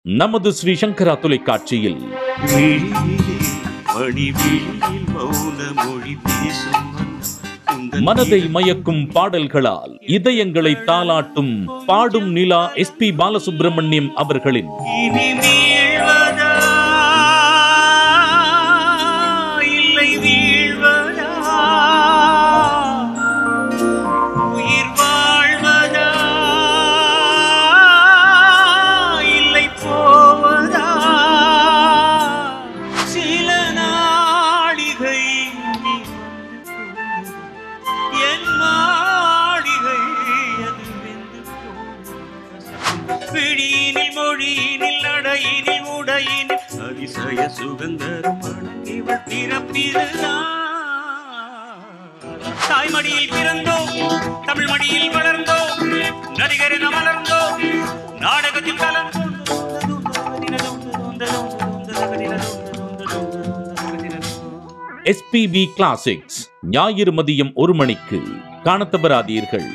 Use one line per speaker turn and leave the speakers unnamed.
நமது ஸ்ரீ சங்கரா தொலைக்காட்சியில் மனதை மயக்கும் பாடல்களால் இதயங்களை தாலாட்டும் பாடும் நிலா SP பாலசுப்ரமணியம் அவர்களின்
அதிசய சுகந்தரும் இவள் பிறப்பிதுதான். தாய்மடியில் பிறந்தோம், தமிழ் மடியில் வளர்ந்தோம், நடிகரென மலர்ந்தோம், நாடகத்தில் கலந்தோம்.
SPB கிளாசிக்ஸ் ஞாயிறு மதியம் 1 மணிக்கு காணத் தவறாதீர்கள்.